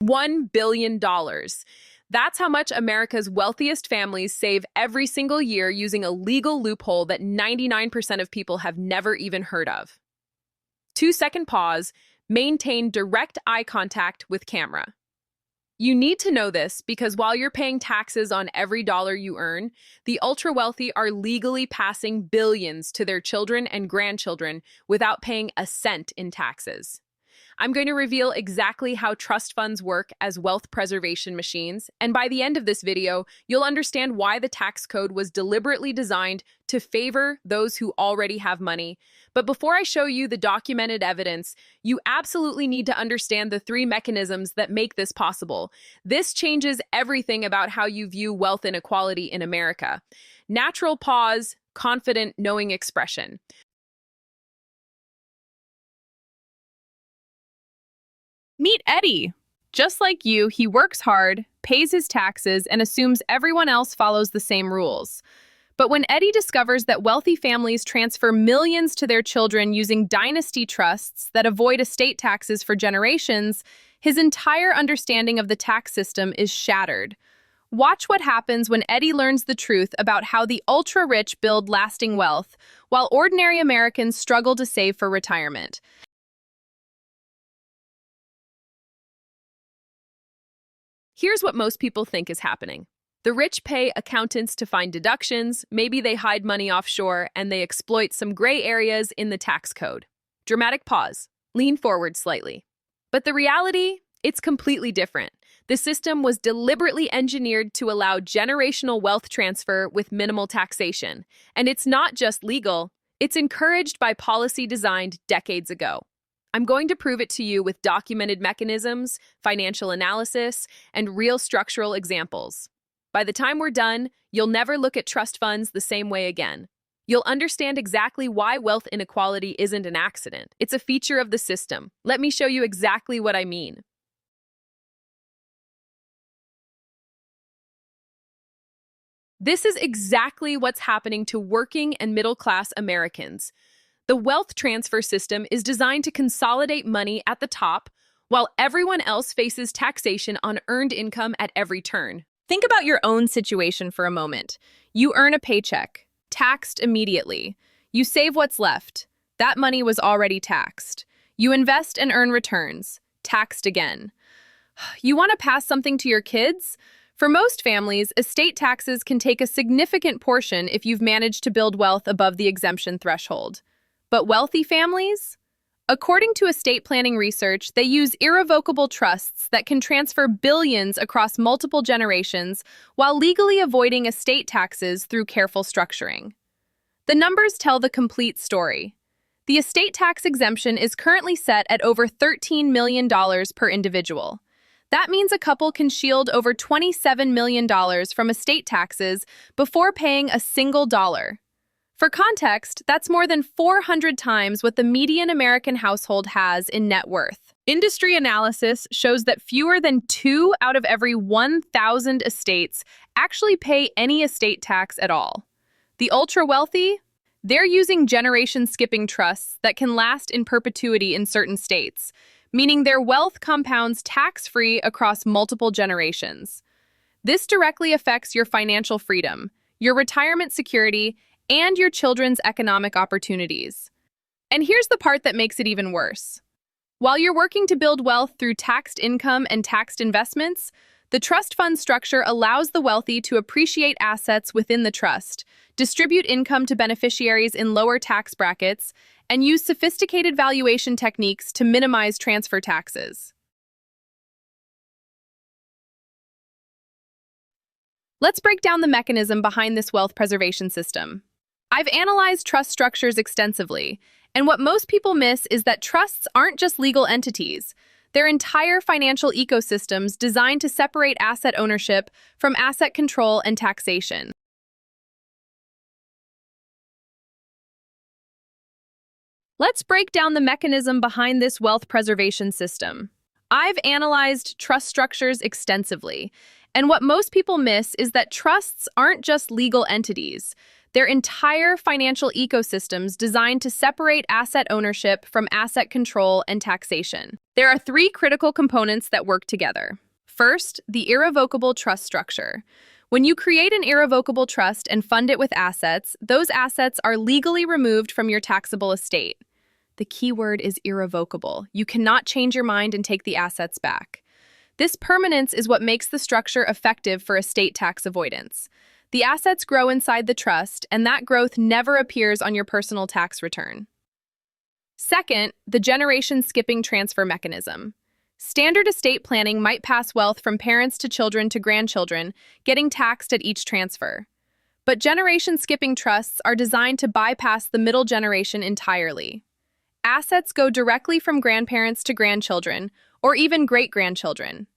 $1 billion. That's how much America's wealthiest families save every single year using a legal loophole that 99% of people have never even heard of. 2-second pause. Maintain direct eye contact with camera. You need to know this because while you're paying taxes on every dollar you earn, the ultra-wealthy are legally passing billions to their children and grandchildren without paying a cent in taxes. I'm going to reveal exactly how trust funds work as wealth preservation machines, and by the end of this video, you'll understand why the tax code was deliberately designed to favor those who already have money. But before I show you the documented evidence, you absolutely need to understand the 3 mechanisms that make this possible. This changes everything about how you view wealth inequality in America. Natural pause, confident, knowing expression. Meet Eddie. Just like you, he works hard, pays his taxes, and assumes everyone else follows the same rules. But when Eddie discovers that wealthy families transfer millions to their children using dynasty trusts that avoid estate taxes for generations, his entire understanding of the tax system is shattered. Watch what happens when Eddie learns the truth about how the ultra-rich build lasting wealth, while ordinary Americans struggle to save for retirement. Here's what most people think is happening. The rich pay accountants to find deductions, maybe they hide money offshore, and they exploit some gray areas in the tax code. Dramatic pause. Lean forward slightly. But the reality? It's completely different. The system was deliberately engineered to allow generational wealth transfer with minimal taxation. And it's not just legal, it's encouraged by policy designed decades ago. I'm going to prove it to you with documented mechanisms, financial analysis, and real structural examples. By the time we're done, you'll never look at trust funds the same way again. You'll understand exactly why wealth inequality isn't an accident. It's a feature of the system. Let me show you exactly what I mean. This is exactly what's happening to working and middle-class Americans. The wealth transfer system is designed to consolidate money at the top, while everyone else faces taxation on earned income at every turn. Think about your own situation for a moment. You earn a paycheck, taxed immediately. You save what's left. That money was already taxed. You invest and earn returns, taxed again. You want to pass something to your kids? For most families, estate taxes can take a significant portion if you've managed to build wealth above the exemption threshold. But wealthy families? According to estate planning research, they use irrevocable trusts that can transfer billions across multiple generations while legally avoiding estate taxes through careful structuring. The numbers tell the complete story. The estate tax exemption is currently set at over $13 million per individual. That means a couple can shield over $27 million from estate taxes before paying a single dollar. For context, that's more than 400 times what the median American household has in net worth. Industry analysis shows that fewer than 2 out of every 1,000 estates actually pay any estate tax at all. The ultra-wealthy? They're using generation-skipping trusts that can last in perpetuity in certain states, meaning their wealth compounds tax-free across multiple generations. This directly affects your financial freedom, your retirement security, and your children's economic opportunities. And here's the part that makes it even worse. While you're working to build wealth through taxed income and taxed investments, the trust fund structure allows the wealthy to appreciate assets within the trust, distribute income to beneficiaries in lower tax brackets, and use sophisticated valuation techniques to minimize transfer taxes. Let's break down the mechanism behind this wealth preservation system. I've analyzed trust structures extensively, and what most people miss is that trusts aren't just legal entities. They're entire financial ecosystems designed to separate asset ownership from asset control and taxation. Let's break down the mechanism behind this wealth preservation system. I've analyzed trust structures extensively, and what most people miss is that trusts aren't just legal entities. Their entire financial ecosystems designed to separate asset ownership from asset control and taxation. There are three critical components that work together. First, the irrevocable trust structure. When you create an irrevocable trust and fund it with assets, those assets are legally removed from your taxable estate. The key word is irrevocable. You cannot change your mind and take the assets back. This permanence is what makes the structure effective for estate tax avoidance. The assets grow inside the trust, and that growth never appears on your personal tax return. Second, the generation-skipping transfer mechanism. Standard estate planning might pass wealth from parents to children to grandchildren, getting taxed at each transfer. But generation-skipping trusts are designed to bypass the middle generation entirely. Assets go directly from grandparents to grandchildren, or even great-grandchildren.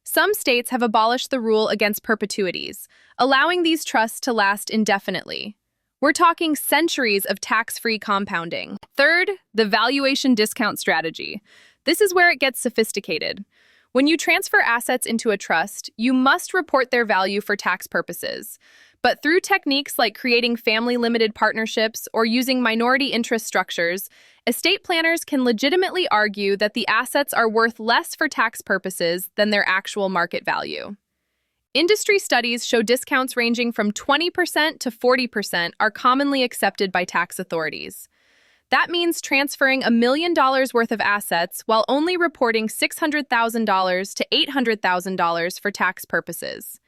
Some states have abolished the rule against perpetuities, allowing these trusts to last indefinitely. We're talking centuries of tax-free compounding. Third, the valuation discount strategy. This is where it gets sophisticated. When you transfer assets into a trust, you must report their value for tax purposes. But through techniques like creating family-limited partnerships or using minority interest structures, estate planners can legitimately argue that the assets are worth less for tax purposes than their actual market value. Industry studies show discounts ranging from 20% to 40% are commonly accepted by tax authorities. That means transferring $1 million worth of assets while only reporting $600,000 to $800,000 for tax purposes.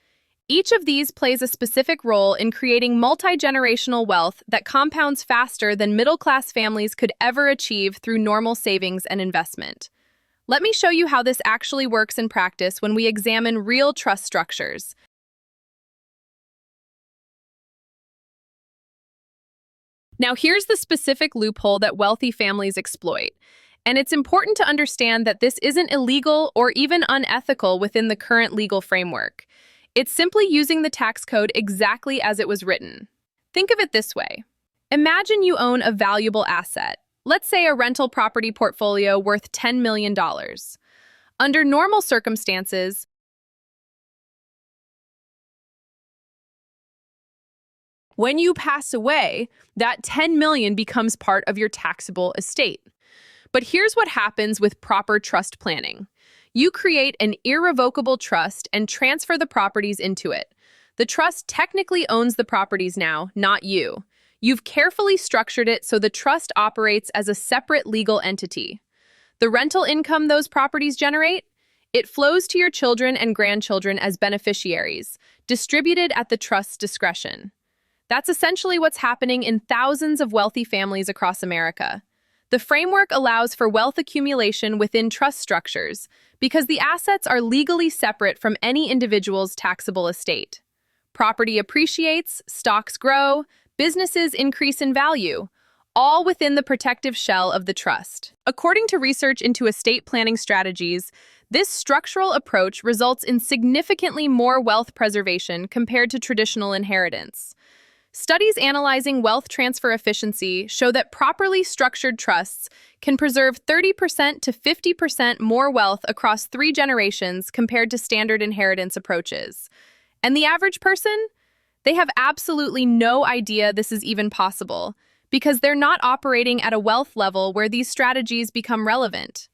Each of these plays a specific role in creating multi-generational wealth that compounds faster than middle-class families could ever achieve through normal savings and investment. Let me show you how this actually works in practice when we examine real trust structures. Now, here's the specific loophole that wealthy families exploit. And it's important to understand that this isn't illegal or even unethical within the current legal framework. It's simply using the tax code exactly as it was written. Think of it this way. Imagine you own a valuable asset, let's say a rental property portfolio worth $10 million. Under normal circumstances, when you pass away, that $10 million becomes part of your taxable estate. But here's what happens with proper trust planning. You create an irrevocable trust and transfer the properties into it. The trust technically owns the properties now, not you. You've carefully structured it so the trust operates as a separate legal entity. The rental income those properties generate? It flows to your children and grandchildren as beneficiaries, distributed at the trust's discretion. That's essentially what's happening in thousands of wealthy families across America. The framework allows for wealth accumulation within trust structures because the assets are legally separate from any individual's taxable estate. Property appreciates, stocks grow, businesses increase in value, all within the protective shell of the trust. According to research into estate planning strategies, this structural approach results in significantly more wealth preservation compared to traditional inheritance. Studies analyzing wealth transfer efficiency show that properly structured trusts can preserve 30% to 50% more wealth across 3 generations compared to standard inheritance approaches. And the average person? They have absolutely no idea this is even possible because they're not operating at a wealth level where these strategies become relevant.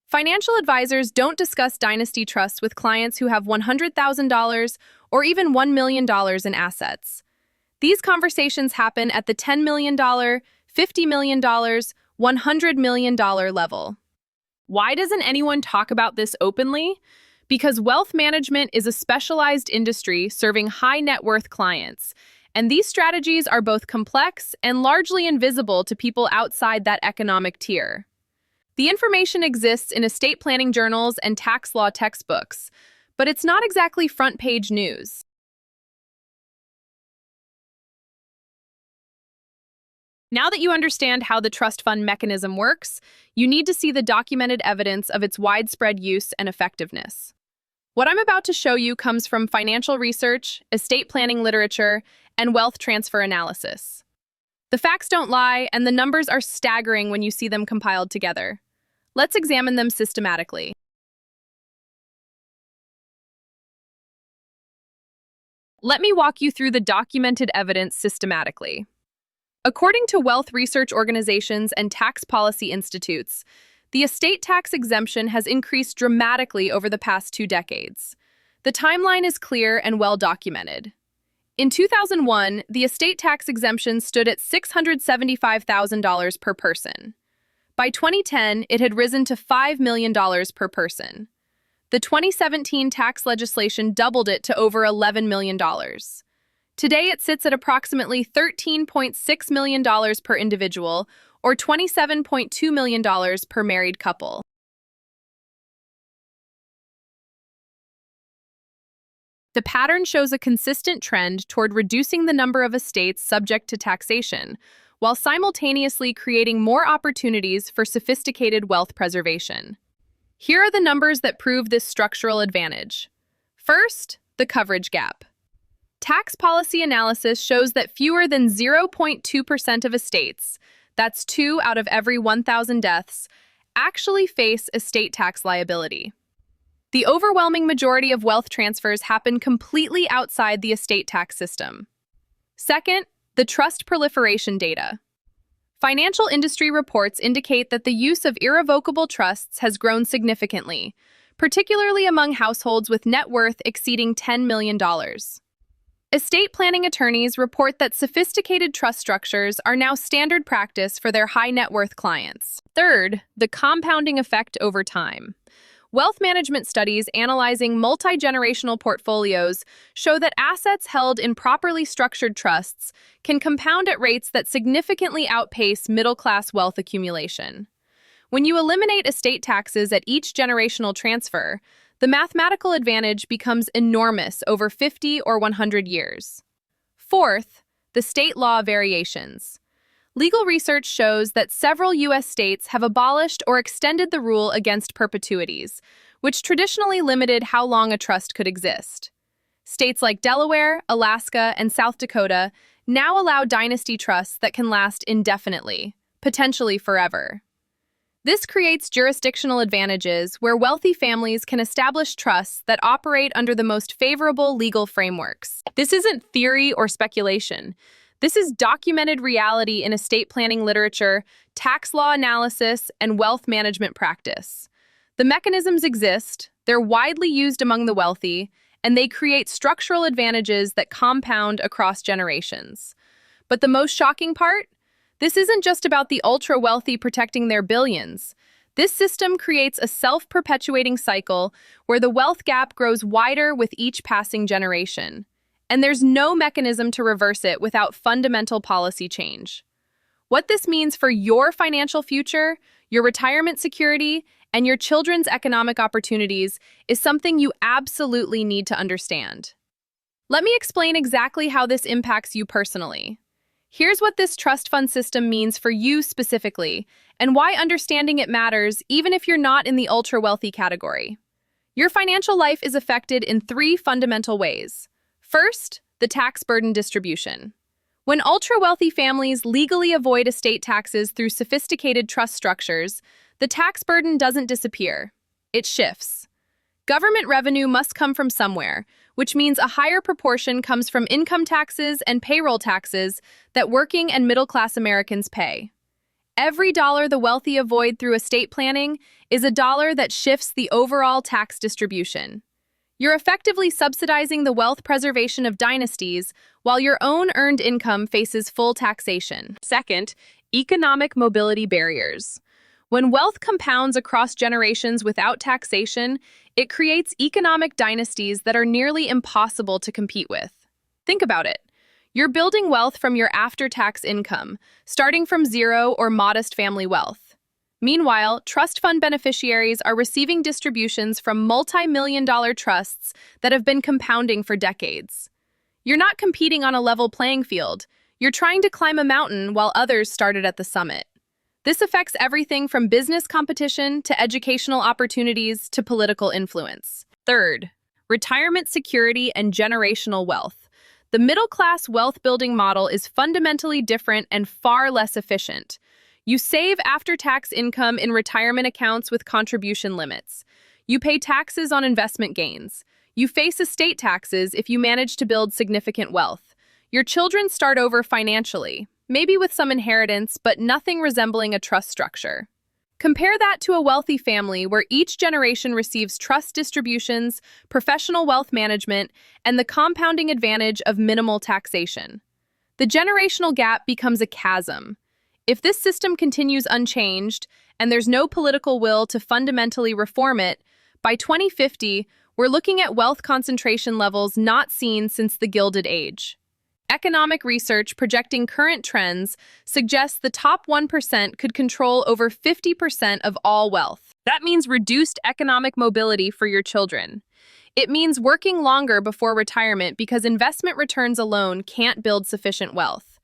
Financial advisors don't discuss dynasty trusts with clients who have $100,000 or even $1 million in assets. These conversations happen at the $10 million, $50 million, $100 million level. Why doesn't anyone talk about this openly? Because wealth management is a specialized industry serving high net worth clients, and these strategies are both complex and largely invisible to people outside that economic tier. The information exists in estate planning journals and tax law textbooks, but it's not exactly front-page news. Now that you understand how the trust fund mechanism works, you need to see the documented evidence of its widespread use and effectiveness. What I'm about to show you comes from financial research, estate planning literature, and wealth transfer analysis. The facts don't lie, and the numbers are staggering when you see them compiled together. Let's examine them systematically. Let me walk you through the documented evidence systematically. According to wealth research organizations and tax policy institutes, the estate tax exemption has increased dramatically over the past 2 decades. The timeline is clear and well documented. In 2001, the estate tax exemption stood at $675,000 per person. By 2010, it had risen to $5 million per person. The 2017 tax legislation doubled it to over $11 million. Today, it sits at approximately $13.6 million per individual, or $27.2 million per married couple. The pattern shows a consistent trend toward reducing the number of estates subject to taxation, while simultaneously creating more opportunities for sophisticated wealth preservation. Here are the numbers that prove this structural advantage. First, the coverage gap. Tax policy analysis shows that fewer than 0.2% of estates, that's 2 out of every 1,000 deaths, actually face estate tax liability. The overwhelming majority of wealth transfers happen completely outside the estate tax system. Second, the trust proliferation data. Financial industry reports indicate that the use of irrevocable trusts has grown significantly, particularly among households with net worth exceeding $10 million. Estate planning attorneys report that sophisticated trust structures are now standard practice for their high net worth clients. Third, the compounding effect over time. Wealth management studies analyzing multi-generational portfolios show that assets held in properly structured trusts can compound at rates that significantly outpace middle-class wealth accumulation. When you eliminate estate taxes at each generational transfer, the mathematical advantage becomes enormous over 50 or 100 years. Fourth, the state law variations. Legal research shows that several U.S. states have abolished or extended the rule against perpetuities, which traditionally limited how long a trust could exist. States like Delaware, Alaska, and South Dakota now allow dynasty trusts that can last indefinitely, potentially forever. This creates jurisdictional advantages where wealthy families can establish trusts that operate under the most favorable legal frameworks. This isn't theory or speculation. This is documented reality in estate planning literature, tax law analysis, and wealth management practice. The mechanisms exist, they're widely used among the wealthy, and they create structural advantages that compound across generations. But the most shocking part? This isn't just about the ultra-wealthy protecting their billions. This system creates a self-perpetuating cycle where the wealth gap grows wider with each passing generation. And there's no mechanism to reverse it without fundamental policy change. What this means for your financial future, your retirement security, and your children's economic opportunities is something you absolutely need to understand. Let me explain exactly how this impacts you personally. Here's what this trust fund system means for you specifically, and why understanding it matters even if you're not in the ultra-wealthy category. Your financial life is affected in 3 fundamental ways. First, the tax burden distribution. When ultra-wealthy families legally avoid estate taxes through sophisticated trust structures, the tax burden doesn't disappear. It shifts. Government revenue must come from somewhere, which means a higher proportion comes from income taxes and payroll taxes that working and middle-class Americans pay. Every dollar the wealthy avoid through estate planning is a dollar that shifts the overall tax distribution. You're effectively subsidizing the wealth preservation of dynasties while your own earned income faces full taxation. Second, economic mobility barriers. When wealth compounds across generations without taxation, it creates economic dynasties that are nearly impossible to compete with. Think about it. You're building wealth from your after-tax income, starting from zero or modest family wealth. Meanwhile, trust fund beneficiaries are receiving distributions from multi-million-dollar trusts that have been compounding for decades. You're not competing on a level playing field. You're trying to climb a mountain while others started at the summit. This affects everything from business competition to educational opportunities to political influence. Third, retirement security and generational wealth. The middle-class wealth-building model is fundamentally different and far less efficient. You save after-tax income in retirement accounts with contribution limits. You pay taxes on investment gains. You face estate taxes if you manage to build significant wealth. Your children start over financially, maybe with some inheritance, but nothing resembling a trust structure. Compare that to a wealthy family where each generation receives trust distributions, professional wealth management, and the compounding advantage of minimal taxation. The generational gap becomes a chasm. If this system continues unchanged, and there's no political will to fundamentally reform it, by 2050, we're looking at wealth concentration levels not seen since the Gilded Age. Economic research projecting current trends suggests the top 1% could control over 50% of all wealth. That means reduced economic mobility for your children. It means working longer before retirement because investment returns alone can't build sufficient wealth.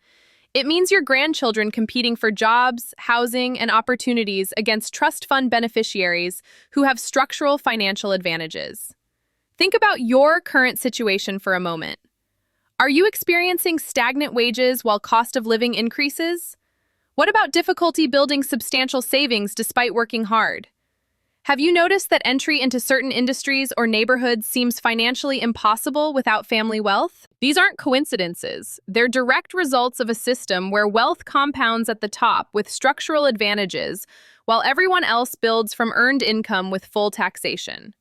It means your grandchildren competing for jobs, housing, and opportunities against trust fund beneficiaries who have structural financial advantages. Think about your current situation for a moment. Are you experiencing stagnant wages while cost of living increases? What about difficulty building substantial savings despite working hard? Have you noticed that entry into certain industries or neighborhoods seems financially impossible without family wealth? These aren't coincidences. They're direct results of a system where wealth compounds at the top with structural advantages, while everyone else builds from earned income with full taxation.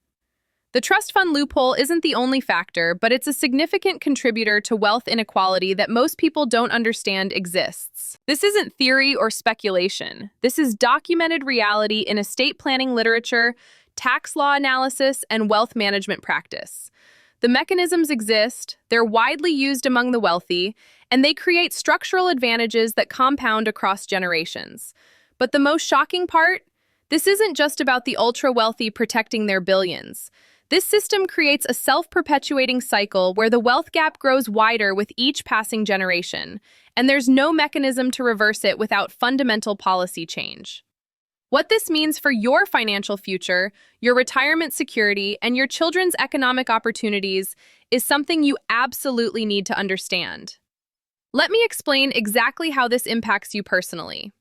The trust fund loophole isn't the only factor, but it's a significant contributor to wealth inequality that most people don't understand exists. This isn't theory or speculation. This is documented reality in estate planning literature, tax law analysis, and wealth management practice. The mechanisms exist, they're widely used among the wealthy, and they create structural advantages that compound across generations. But the most shocking part? This isn't just about the ultra-wealthy protecting their billions. This system creates a self-perpetuating cycle where the wealth gap grows wider with each passing generation, and there's no mechanism to reverse it without fundamental policy change. What this means for your financial future, your retirement security, and your children's economic opportunities is something you absolutely need to understand. Let me explain exactly how this impacts you personally.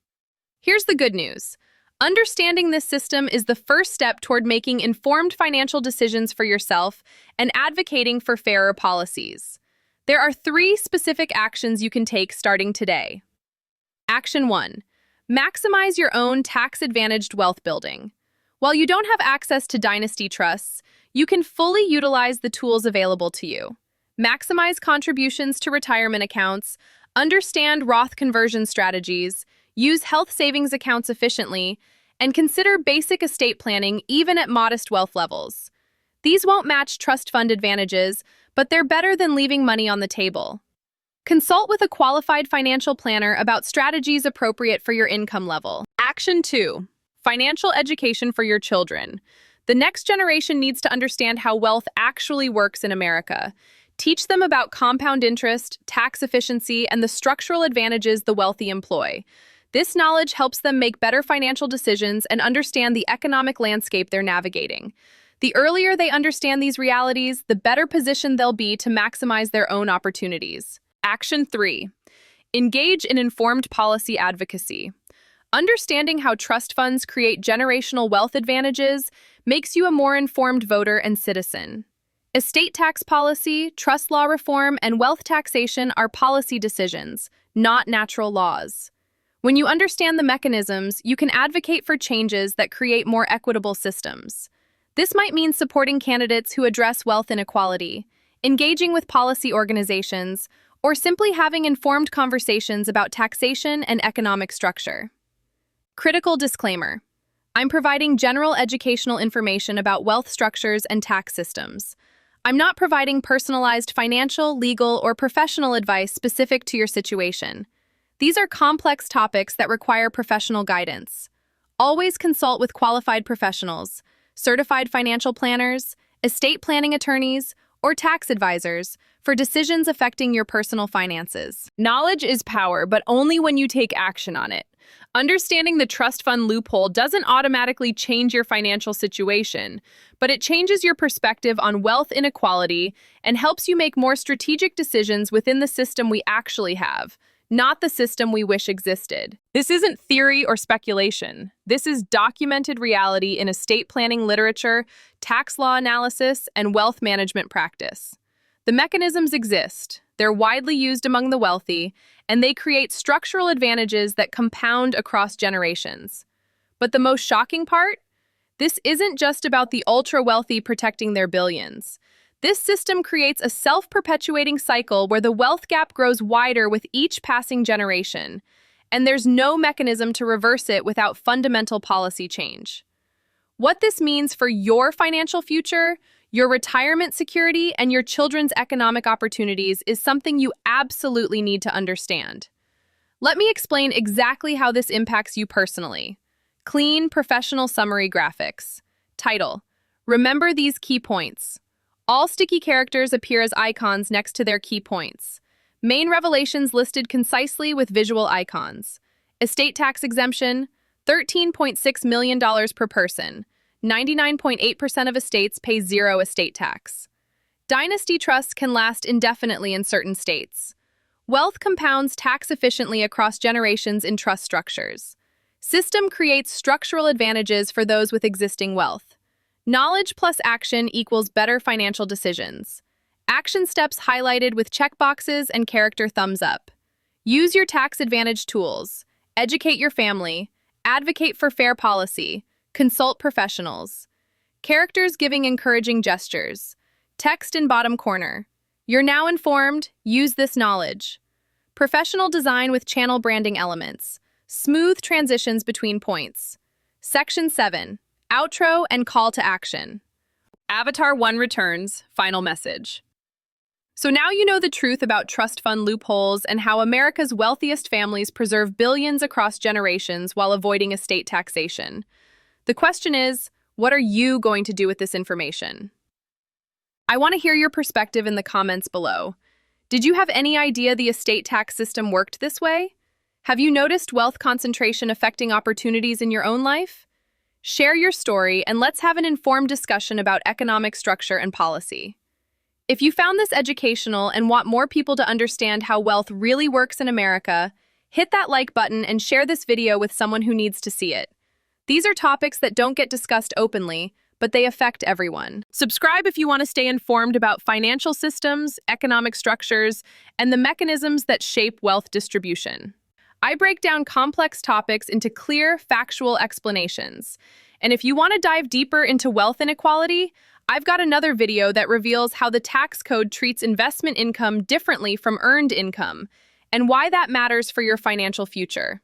Here's the good news. Understanding this system is the first step toward making informed financial decisions for yourself and advocating for fairer policies. There are 3 specific actions you can take starting today. Action 1. Maximize your own tax-advantaged wealth building. While you don't have access to dynasty trusts, you can fully utilize the tools available to you. Maximize contributions to retirement accounts, understand Roth conversion strategies, use health savings accounts efficiently, and consider basic estate planning even at modest wealth levels. These won't match trust fund advantages, but they're better than leaving money on the table. Consult with a qualified financial planner about strategies appropriate for your income level. Action 2. Financial education for your children. The next generation needs to understand how wealth actually works in America. Teach them about compound interest, tax efficiency, and the structural advantages the wealthy employ. This knowledge helps them make better financial decisions and understand the economic landscape they're navigating. The earlier they understand these realities, the better positioned they'll be to maximize their own opportunities. Action 3. Engage in informed policy advocacy. Understanding how trust funds create generational wealth advantages makes you a more informed voter and citizen. Estate tax policy, trust law reform, and wealth taxation are policy decisions, not natural laws. When you understand the mechanisms, you can advocate for changes that create more equitable systems. This might mean supporting candidates who address wealth inequality, engaging with policy organizations, or simply having informed conversations about taxation and economic structure. Critical disclaimer. I'm providing general educational information about wealth structures and tax systems. I'm not providing personalized financial, legal, or professional advice specific to your situation. These are complex topics that require professional guidance. Always consult with qualified professionals, certified financial planners, estate planning attorneys, or tax advisors for decisions affecting your personal finances. Knowledge is power, but only when you take action on it. Understanding the trust fund loophole doesn't automatically change your financial situation, but it changes your perspective on wealth inequality and helps you make more strategic decisions within the system we actually have, not the system we wish existed. This isn't theory or speculation. This is documented reality in estate planning literature, tax law analysis, and wealth management practice. The mechanisms exist, they're widely used among the wealthy, and they create structural advantages that compound across generations. But the most shocking part? This isn't just about the ultra-wealthy protecting their billions. This system creates a self-perpetuating cycle where the wealth gap grows wider with each passing generation, and there's no mechanism to reverse it without fundamental policy change. What this means for your financial future, your retirement security, and your children's economic opportunities is something you absolutely need to understand. Let me explain exactly how this impacts you personally. Clean, professional summary graphics. Title: Remember these key points. All sticky characters appear as icons next to their key points. Main revelations listed concisely with visual icons. Estate tax exemption, $13.6 million per person. 99.8% of estates pay zero estate tax. Dynasty trusts can last indefinitely in certain states. Wealth compounds tax efficiently across generations in trust structures. System creates structural advantages for those with existing wealth. Knowledge plus action equals better financial decisions. Action steps highlighted with checkboxes and character thumbs up. Use your tax advantage tools. Educate your family. Advocate for fair policy. Consult professionals. Characters giving encouraging gestures. Text in bottom corner. You're now informed. Use this knowledge. Professional design with channel branding elements. Smooth transitions between points. Section 7. Outro and call to action. Avatar 1 returns, final message. So now you know the truth about trust fund loopholes and how America's wealthiest families preserve billions across generations while avoiding estate taxation. The question is, what are you going to do with this information? I want to hear your perspective in the comments below. Did you have any idea the estate tax system worked this way? Have you noticed wealth concentration affecting opportunities in your own life? Share your story and let's have an informed discussion about economic structure and policy. If you found this educational and want more people to understand how wealth really works in America, hit that like button and share this video with someone who needs to see it. These are topics that don't get discussed openly, but they affect everyone. Subscribe if you want to stay informed about financial systems, economic structures, and the mechanisms that shape wealth distribution. I break down complex topics into clear, factual explanations. And if you want to dive deeper into wealth inequality, I've got another video that reveals how the tax code treats investment income differently from earned income, and why that matters for your financial future.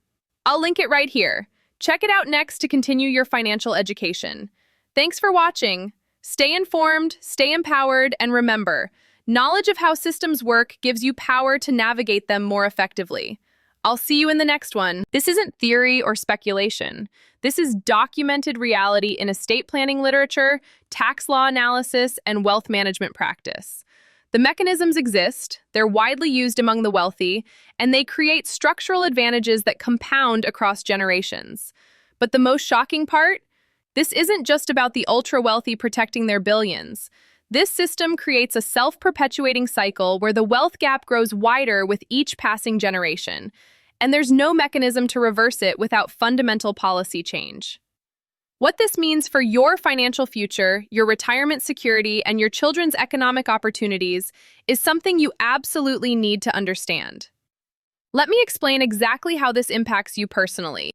I'll link it right here. Check it out next to continue your financial education. Thanks for watching. Stay informed, stay empowered, and remember, knowledge of how systems work gives you power to navigate them more effectively. I'll see you in the next one. This isn't theory or speculation. This is documented reality in estate planning literature, tax law analysis, and wealth management practice. The mechanisms exist, they're widely used among the wealthy, and they create structural advantages that compound across generations. But the most shocking part? This isn't just about the ultra-wealthy protecting their billions. This system creates a self-perpetuating cycle where the wealth gap grows wider with each passing generation, and there's no mechanism to reverse it without fundamental policy change. What this means for your financial future, your retirement security, and your children's economic opportunities is something you absolutely need to understand. Let me explain exactly how this impacts you personally.